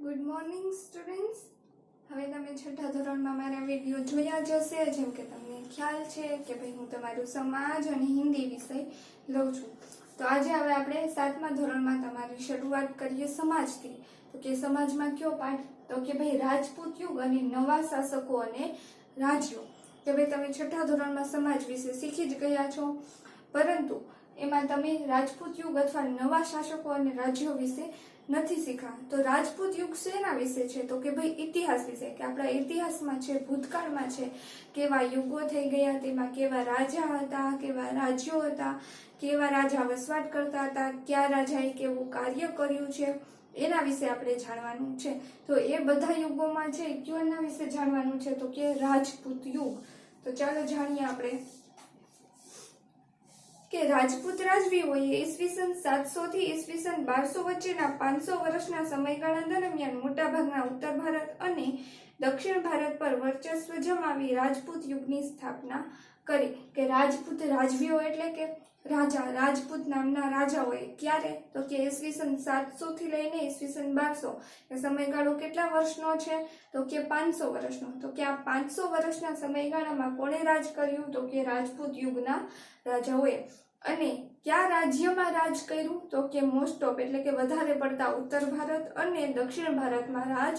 Good morning students. હવે તમે છઠ્ઠા ધોરણમાં મારા વિડીયો જોયા જ હશે. જેમ કે તમને ખ્યાલ છે કે ભાઈ હું તમારું સમાજ અને હિન્દી વિષય લઉં છું. તો આજે હવે આપણે 7મા ધોરણમાં તમારી શરૂઆત કરીએ સમાજથી. તો કે સમાજમાં કયો પાઠ? તો કે ભાઈ રાજપૂત યુગ અને નવા શાસકો અને રાજ્યો. કે ભાઈ તમે છઠ્ઠા ધોરણમાં સમાજ વિશે શીખી જ ગયા છો, પરંતુ એમાં તમે રાજપૂત યુગ અથવા નવા શાસકો અને રાજ્યો વિશે નથી શીખા. તો રાજપૂત યુગ શેના વિશે છે? તો કે ભાઈ ઇતિહાસ વિશે, કે આપણા ઇતિહાસમાં છે, ભૂતકાળમાં છે, કેવા યુગો થઈ ગયા, તેમાં કેવા રાજા હતા, કેવા રાજ્યો હતા, કેવા રાજા વસવાટ કરતા હતા, કયા રાજાએ કેવું કાર્ય કર્યું છે, એના વિશે આપણે જાણવાનું છે. તો એ બધા યુગોમાં છે કયોના વિશે જાણવાનું છે? તો કે રાજપૂત યુગ. તો ચાલો જાણીએ આપણે કે રાજપૂત રાજવીઓએ ઈસવીસન 700 થી ઈસવીસન 1200 વચ્ચેના 500 વર્ષના સમયગાળા દરમિયાન મોટાભાગના ઉત્તર ભારત અને દક્ષિણ ભારત પર વર્ચસ્વ જમાવી રાજપૂત યુગની સ્થાપના કરી. કે રાજપૂત રાજવીઓ એટલે કે રાજા, રાજપૂત નામના રાજાઓએ ક્યારે? તો કે ઈસવીસન 700 થી લઈને ઈસવીસન 1200. એ સમયગાળો કેટલા વર્ષનો છે? તો કે 500 વર્ષનો. તો કે આ 500 વર્ષના સમયગાળામાં કોણે રાજ કર્યું? તો કે રાજપૂત યુગના રાજાઓએ. અને કયા રાજ્યમાં રાજ કર્યું? તો કે મોસ્ટ ઓફ એટલે કે વધારે પડતા ઉત્તર ભારત અને દક્ષિણ ભારતમાં રાજ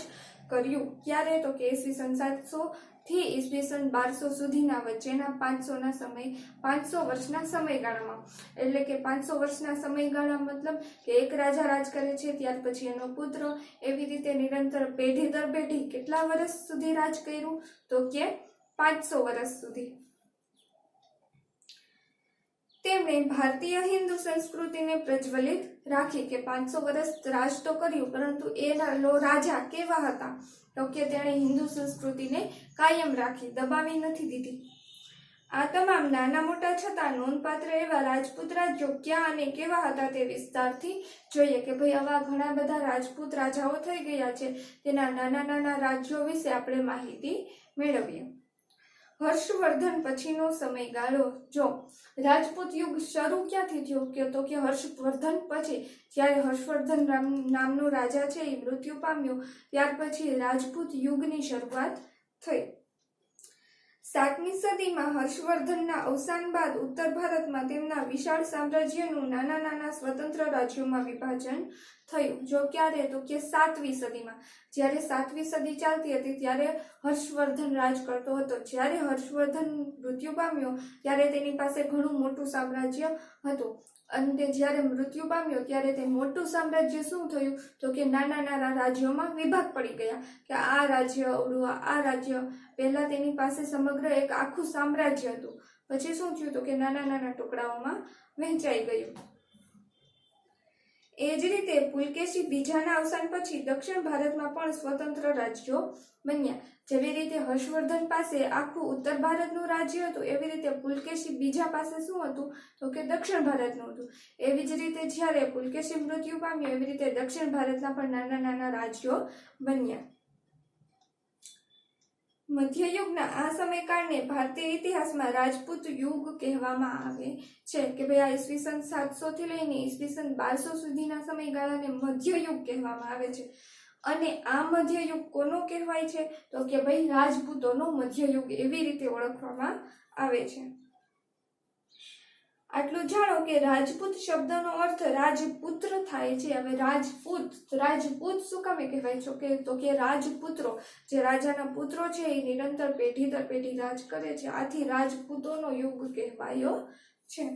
કર્યું. ક્યારે? તો કે ઈસવીસન 700 થી ઈસવીસન 1200 સુધીના વચ્ચેના 500 વર્ષના સમયગાળામાં. એટલે કે 500 વર્ષના સમયગાળા મતલબ કે એક રાજા રાજ કરે છે, ત્યાર પછી એનો પુત્ર, એવી રીતે નિરંતર પેઢી દર પેઢી કેટલા વર્ષ સુધી રાજ કર્યું? તો કે 500 વર્ષ સુધી. તેમણે ભારતીય હિન્દુ સંસ્કૃતિને પ્રજ્વલિત રાખી. કે 500 વર્ષ રાજ તો કર્યું, પરંતુ એ રાજા કેવા હતા? તો કે તેણે હિન્દુ સંસ્કૃતિને કાયમ રાખી, દબાવી નથી દીધી. આ તમામ નાના મોટા છતાં નોંધપાત્ર એવા રાજપૂત રાજ્યો ક્યાં અને કેવા હતા તે વિસ્તારથી જોઈએ. કે ભાઈ આવા ઘણા બધા રાજપૂત રાજાઓ થઈ ગયા છે, તેના નાના નાના રાજ્યો વિશે આપણે માહિતી મેળવીએ. હર્ષવર્ધન પછીનો સમયગાળો. જો રાજપૂત યુગ શરૂ ક્યાંથી થયો? કે તો કે હર્ષવર્ધન પછી, જ્યારે હર્ષવર્ધન નામનો રાજા છે એ મૃત્યુ પામ્યો, ત્યાર પછી રાજપૂત યુગની શરૂઆત થઈ. 7મી સદીમાં હર્ષવર્ધનના અવસાન બાદ ઉત્તર ભારતમાં તેમના વિશાળ સામ્રાજ્યનું નાના નાના સ્વતંત્ર રાજ્યોમાં વિભાજન થયું. જો ક્યારે? તો કે 7મી સદીમાં. જ્યારે 7મી સદી ચાલતી હતી ત્યારે હર્ષવર્ધન રાજ કરતો હતો. જ્યારે હર્ષવર્ધન મૃત્યુ પામ્યો ત્યારે તેની પાસે ઘણું મોટું સામ્રાજ્ય હતું, અને જ્યારે મૃત્યુ પામ્યો ત્યારે તે મોટું સામ્રાજ્ય શું થયું? તો કે નાના નાના રાજ્યોમાં વિભાગ પડી ગયા. કે આ રાજ્ય અવળું, આ રાજ્ય. પહેલા તેની પાસે સમગ્ર એક આખું સામ્રાજ્ય હતું, પછી શું થયું? તો કે નાના નાના ટુકડાઓમાં વહેંચાઈ ગયું. એ જ રીતે પુલકેશી બીજાના અવસાન પછી દક્ષિણ ભારતમાં પણ સ્વતંત્ર રાજ્યો બન્યા. જેવી રીતે હર્ષવર્ધન પાસે આખું ઉત્તર ભારતનું રાજ્ય હતું, એવી રીતે પુલકેશી બીજા પાસે શું હતું? તો કે દક્ષિણ ભારતનું હતું. એવી જ રીતે જ્યારે પુલકેશી મૃત્યુ પામ્યો, એવી રીતે દક્ષિણ ભારતના પણ નાના નાના રાજ્યો બન્યા. મધ્યયુગના આ સમયકાળને ભારતીય ઇતિહાસમાં રાજપૂત યુગ કહેવામાં આવે છે. કે ભાઈ આ ઈસવીસન 700 થી લઈને ઈસવીસન 1200 સુધીના સમયગાળાને મધ્યયુગ કહેવામાં આવે છે. અને આ મધ્યયુગ કોનો કહેવાય છે? તો કે ભાઈ રાજપૂતોનો મધ્યયુગ, એવી રીતે ઓળખવામાં આવે છે. આટલું જાણો કે રાજપૂત શબ્દનો અર્થ રાજપુત્ર થાય છે. હવે રાજપૂત શું કામે કહેવાય છે? કે તો કે રાજપુત્રો, જે રાજાના પુત્રો છે એ નિરંતર પેઢી દર પેઢી રાજ કરે છે, આથી રાજપૂતોનો યુગ કહેવાયો છે.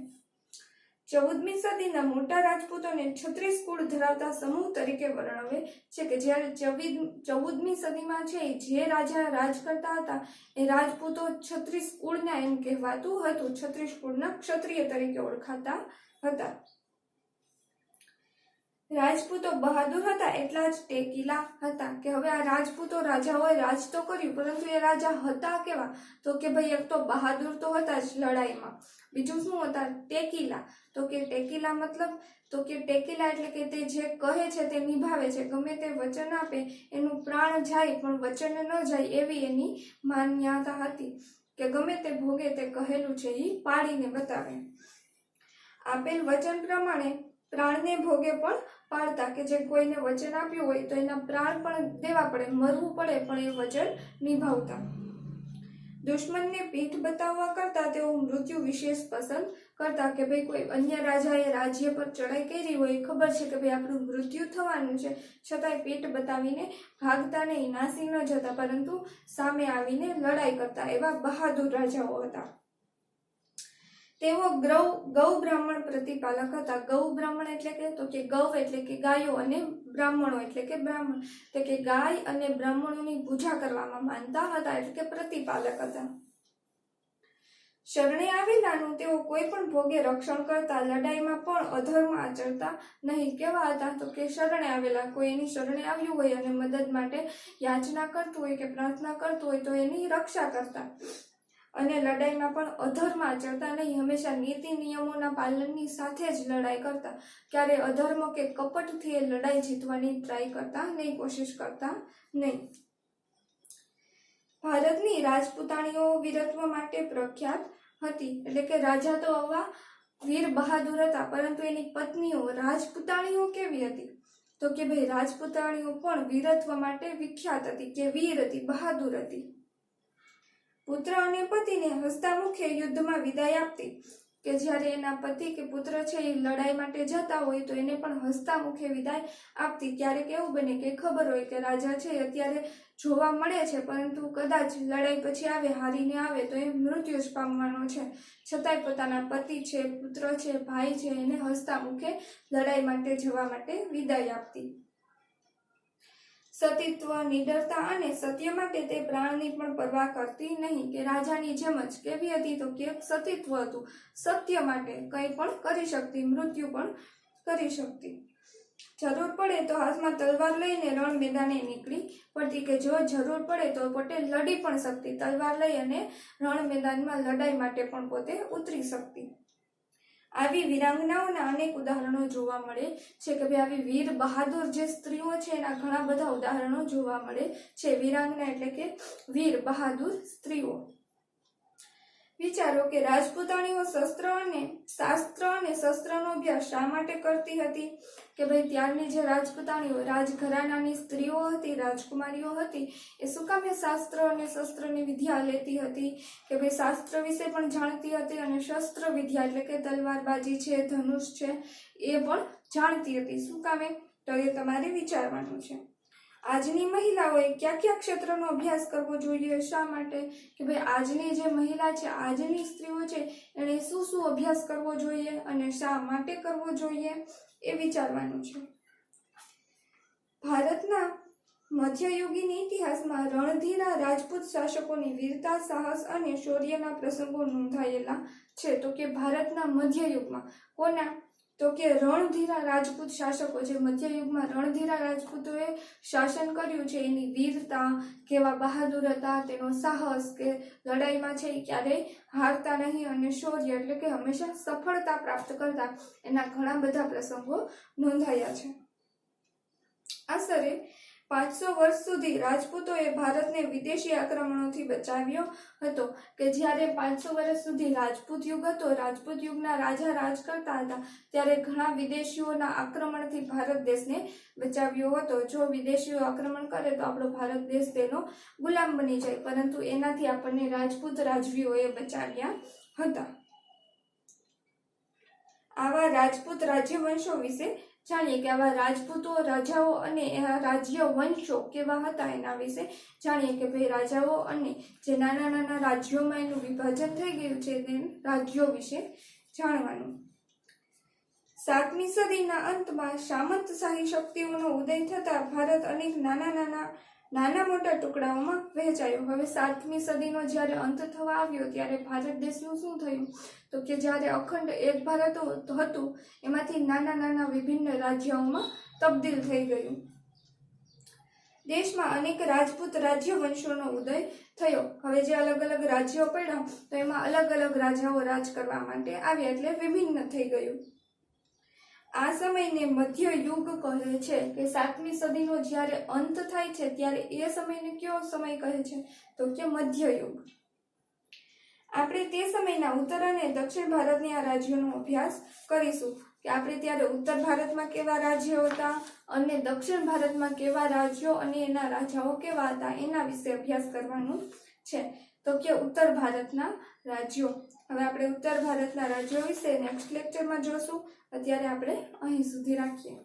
14મી સદીના મોટા રાજપૂતોને 36 કુળ ધરાવતા સમૂહ તરીકે વર્ણવે છે. કે જ્યારે 14મી સદીમાં છે જે રાજા રાજ કરતા હતા એ રાજપૂતો 36 કુળના એમ કહેવાતું હતું, 36 કુળના ક્ષત્રિય તરીકે ઓળખાતા હતા. રાજપૂતો બહાદુર હતા એટલા જ ટેકીલા હતા. કે હવે આ રાજપૂતો રાજાઓએ રાજ તો કર્યું, પરંતુ એ રાજા હતા કેવા? તો કે ભાઈ એક તો બહાદુર તો હતા જ લડાઈમાં, બીજું શું હતા? ટેકીલા. તો કે ટેકીલા મતલબ? તો કે ટેકીલા એટલે કે તે જે કહે છે તે નિભાવે છે, ગમે તે વચન આપે એનું પ્રાણ જાય પણ વચન ન જાય, એવી એની માન્યતા હતી. કે ગમે તે ભોગે તે કહેલું છે એ પાડીને બતાવે. આપેલ વચન પ્રમાણે પ્રાણને ભોગે પણ પાળતા કે જે કોઈને વચન આપ્યું હોય તો એના પ્રાણ પણ દેવા પડે, મરવું પડે, પણ એ વચન નિભાવતા. દુશ્મનને પીઠ બતાવવા કરતા તેઓ મૃત્યુ વિશેષ પસંદ કરતા કે ભાઈ કોઈ અન્ય રાજાએ રાજ્ય પર ચડાઈ કરી હોય, ખબર છે કે ભાઈ આપણું મૃત્યુ થવાનું છે, છતાંય પીઠ બતાવીને ભાગતા નહીં, નાસી ન જતા, પરંતુ સામે આવીને લડાઈ કરતા. એવા બહાદુર રાજાઓ હતા. તેઓ ગૌ બ્રાહ્મણ પ્રતિપાલક હતા. ગૌ બ્રાહ્મણ એટલે કે તો કે ગૌ એટલે કે ગાયો અને બ્રાહ્મણો એટલે કે બ્રાહ્મણ, એટલે કે ગાય અને બ્રાહ્મણોની પૂજા કરવામાં માનતા હતા, એટલે કે પ્રતિપાલક હતા. શરણે આવેલાનું તેઓ કોઈ પણ ભોગે રક્ષણ કરતા, લડાઈમાં પણ અધર્મ આચરતા નહીં. કેવા હતા? તો કે શરણે આવેલા, કોઈ એની શરણે આવ્યું હોય અને મદદ માટે યાચના કરતું હોય કે પ્રાર્થના કરતું હોય તો એની રક્ષા કરતા. અને લડાઈમાં પણ અધર્મ આચરતા નહીં, હંમેશા નીતિ નિયમોના પાલનની સાથે જ લડાઈ કરતા. ક્યારે અધર્મ કે કપટથી એ લડાઈ જીતવાની ટ્રાય કરતા નહીં, કોશિશ કરતા નહીં. ભારતની રાજપૂતાણીઓ વીરત્વ માટે પ્રખ્યાત હતી, એટલે કે રાજા તો આવા વીર બહાદુર હતા, પરંતુ એની પત્નીઓ રાજપૂતાણીઓ કેવી હતી? તો કે ભાઈ રાજપૂતાણીઓ પણ વીરત્વ માટે વિખ્યાત હતી, કે વીર હતી, બહાદુર હતી. પુત્ર અને પતિને હસતા મુખે યુદ્ધમાં વિદાય આપતી, કે જ્યારે એના પતિ કે પુત્ર છે એ લડાઈ માટે જતા હોય તો એને પણ હસતા મુખે વિદાય આપતી. ક્યારેક એવું બને કે ખબર હોય કે રાજા છે અત્યારે જોવા મળે છે, પરંતુ કદાચ લડાઈ પછી આવે, હારીને આવે તો એ મૃત્યુ જ પામવાનો છે, છતાંય પોતાના પતિ છે, પુત્ર છે, ભાઈ છે, એને હસતા મુખે લડાઈ માટે જવા માટે વિદાય આપતી. સતીત્વ, નિડરતા અને સત્ય માટે તે પ્રાણની પણ પરવા કરતી નહીં, કે રાજાની જેમ જ કેવી હતી? તો કે સતીત્વ હતું, સત્ય માટે કંઈ પણ કરી શકતી, મૃત્યુ પણ કરી શકતી. જરૂર પડે તો હાથમાં તલવાર લઈને રણ મેદાને નીકળી પડતી, કે જો જરૂર પડે તો પોતે લડી પણ શકતી, તલવાર લઈ અને રણ મેદાનમાં લડાઈ માટે પણ પોતે ઉતરી શકતી. આવી વીરાંગનાઓના અનેક ઉદાહરણો જોવા મળે છે, કે ભાઈ આવી વીર બહાદુર જે સ્ત્રીઓ છે એના ઘણા બધા ઉદાહરણો જોવા મળે છે. વીરાંગના એટલે કે વીર બહાદુર સ્ત્રીઓ. વિચારો કે રાજપૂતાણીઓ શાસ્ત્ર અને શસ્ત્રનો અભ્યાસ શા માટે કરતી હતી? કે ભાઈ ત્યારની જે રાજપૂતાણીઓ, રાજઘરાનાની સ્ત્રીઓ હતી, રાજકુમારીઓ હતી, એ શું કામે શાસ્ત્ર અને શસ્ત્રની વિદ્યા લેતી હતી? કે ભાઈ શાસ્ત્ર વિશે પણ જાણતી હતી અને શસ્ત્ર વિદ્યા એટલે કે તલવારબાજી છે, ધનુષ છે, એ પણ જાણતી હતી. શું કામે? તો એ તમારે વિચારવાનું છે. આજની મહિલાઓએ કયા કયા ક્ષેત્રનો અભ્યાસ કરવો જોઈએ? શા માટે? કે ભાઈ આજની જે મહિલા છે, આજની સ્ત્રીઓ છે, એણે શું શું અભ્યાસ કરવો જોઈએ અને શા માટે કરવો જોઈએ એ વિચારવાનું છે. ભારતના મધ્યયુગીન ઇતિહાસમાં રણધીરા રાજપૂત શાસકોની વીરતા, સાહસ અને શૌર્યના પ્રસંગો નોંધાયેલા છે. તો કે ભારતના મધ્યયુગમાં કોના? તો કે રણધીરા રાજપૂત શાસકો, જે મધ્યયુગમાં રણધીરા રાજપૂતોએ શાસન કર્યું છે, એની વીરતા, કેવા બહાદુર હતા, તેનો સાહસ, કે લડાઈમાં છે એ ક્યારેય હારતા નહીં, અને શૌર્ય એટલે કે હંમેશા સફળતા પ્રાપ્ત કરતા, એના ઘણા બધા પ્રસંગો નોંધાયા છે. આશરે 500 વર્ષ સુધી રાજપૂતોએ ભારતને વિદેશી આક્રમણોથી બચાવ્યો હતો, કે જ્યારે 500 વર્ષ સુધી રાજપૂત યુગ હતો, રાજપૂત યુગના રાજા રાજ કરતા હતા, ત્યારે ઘણા વિદેશીઓના આક્રમણથી ભારત દેશને બચાવ્યો હતો. જો વિદેશીઓ આક્રમણ કરે તો આપણો ભારત દેશ તેનો ગુલામ બની જાય, પરંતુ એનાથી આપણને રાજપૂત રાજવીઓએ બચાવ્યા હતા. આવા રાજપૂત રાજ્યવંશો વિશે જાણીએ, કે આવા રાજપૂતો, રાજાઓ અને રાજ્ય વંશો કેવા હતા એના વિશે જાણીએ. કે ભાઈ રાજાઓ અને જે નાના નાના રાજ્યોમાં એનું વિભાજન થઈ ગયું છે તે રાજ્યો વિશે જાણવાનું. 7મી સદીના અંતમાં સામંતશાહી શક્તિઓનો ઉદય થતા ભારત અનેક નાના મોટા ટુકડાઓમાં વહેંચાયો. હવે 7મી સદીનો જ્યારે અંત થવા આવ્યો ત્યારે ભારત દેશનું શું થયું? તો કે જ્યારે અખંડ એક ભારત હતું એમાંથી નાના વિભિન્ન રાજ્યોમાં તબદીલ થઈ ગયું. દેશમાં અનેક રાજપૂત રાજ્ય વંશોનો ઉદય થયો. હવે જે અલગ અલગ રાજ્યો પડ્યા તો એમાં અલગ અલગ રાજાઓ રાજ કરવા માટે આવ્યા, એટલે વિભિન્ન થઈ ગયું. આ સમયને મધ્ય યુગ કહે છે, કે 7મી સદીનો જ્યારે અંત થાય છે ત્યારે એ સમયને કયો સમય કહે છે? તો કે મધ્ય યુગ. આપણે તે સમયના ઉત્તર અને દક્ષિણ ભારતની આ રાજ્યોનો અભ્યાસ કરીશું. કે આપણે ત્યારે ઉત્તર ભારતમાં કેવા રાજ્યો હતા અને દક્ષિણ ભારતમાં કેવા રાજ્યો અને એના રાજાઓ કેવા હતા એના વિશે અભ્યાસ કરવાનું છે. તો કે ઉત્તર ભારતના રાજ્યો. હવે આપણે ઉત્તર ભારતના રાજ્યો વિશે નેક્સ્ટ લેક્ચરમાં જોશું. અત્યારે આપણે અહીં સુધી રાખીએ.